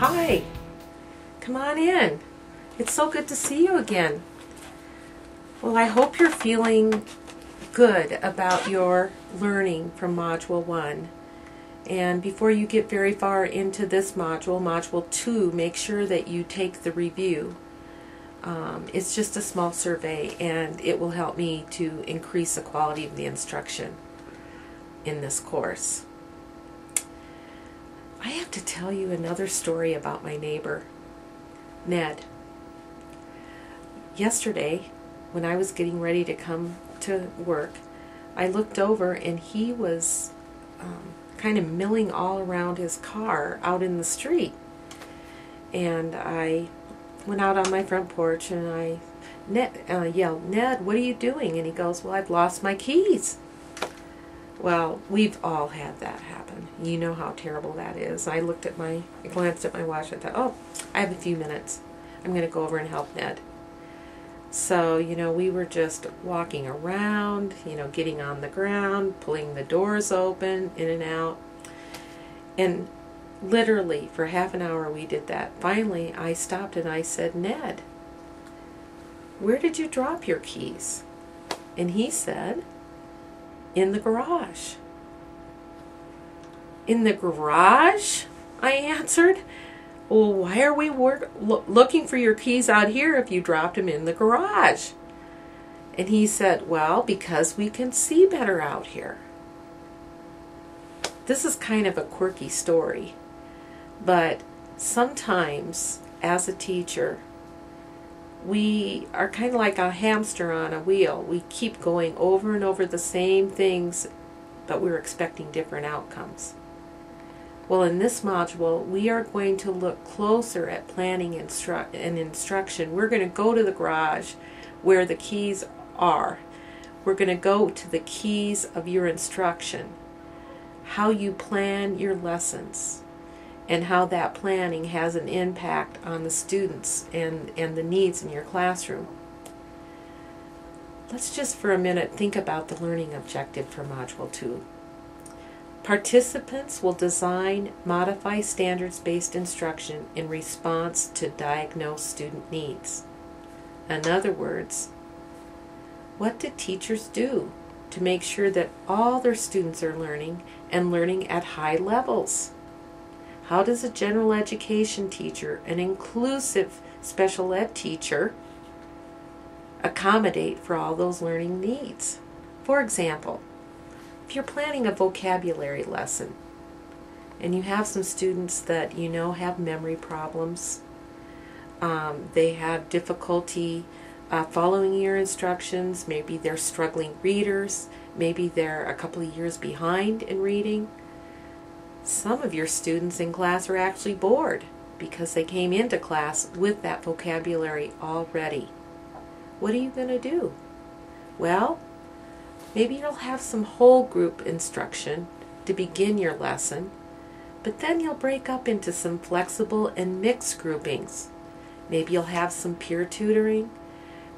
Hi, come on in. It's so good to see you again. Well, I hope you're feeling good about your learning from Module 1. And before you get very far into this module, Module 2, make sure that you take the review. It's just a small survey, and it will help me to increase the quality of the instruction in this course. I have to tell you another story about my neighbor, Ned. Yesterday, when I was getting ready to come to work, I looked over and he was kind of milling all around his car out in the street. And I went out on my front porch and I yelled, "Ned, what are you doing?" And he goes, "Well, I've lost my keys." Well, we've all had that happen. You know how terrible that is. I glanced at my watch and thought, oh, I have a few minutes. I'm going to go over and help Ned. So, we were just walking around, getting on the ground, pulling the doors open, in and out. And literally for half an hour we did that. Finally, I stopped and I said, "Ned, where did you drop your keys?" And he said, "In the garage." "In the garage?" I answered. "Well, why are we looking for your keys out here if you dropped them in the garage?" And he said, "Well, because we can see better out here." This is kind of a quirky story, but sometimes as a teacher, we are kind of like a hamster on a wheel. We keep going over and over the same things, but we're expecting different outcomes. Well, in this module, we are going to look closer at planning and instruction. We're going to go to the garage where the keys are. We're going to go to the keys of your instruction, how you plan your lessons, and how that planning has an impact on the students and the needs in your classroom. Let's just for a minute think about the learning objective for Module 2. Participants will design, modify standards-based instruction in response to diagnosed student needs. In other words, what do teachers do to make sure that all their students are learning and learning at high levels? How does a general education teacher, an inclusive special ed teacher, accommodate for all those learning needs? For example, if you're planning a vocabulary lesson and you have some students that have memory problems, they have difficulty following your instructions, maybe they're struggling readers, maybe they're a couple of years behind in reading. Some of your students in class are actually bored because they came into class with that vocabulary already. What are you going to do? Well, maybe you'll have some whole group instruction to begin your lesson, but then you'll break up into some flexible and mixed groupings. Maybe you'll have some peer tutoring.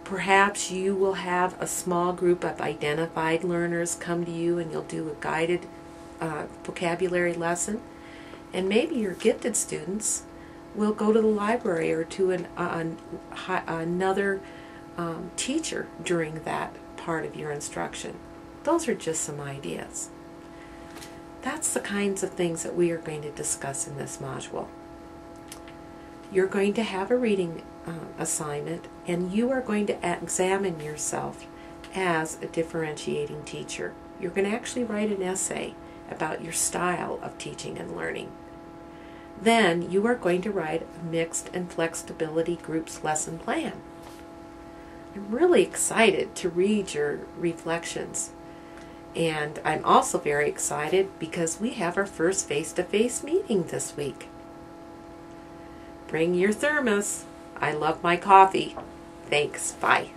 Perhaps you will have a small group of identified learners come to you and you'll do a guided vocabulary lesson. And maybe your gifted students will go to the library or to another teacher during that part of your instruction. Those are just some ideas. That's the kinds of things that we are going to discuss in this module. You're going to have a reading assignment, and you are going to examine yourself as a differentiating teacher. You're going to actually write an essay about your style of teaching and learning. Then you are going to write a mixed and flexibility groups lesson plan. I'm really excited to read your reflections. And I'm also very excited because we have our first face-to-face meeting this week. Bring your thermos. I love my coffee. Thanks. Bye.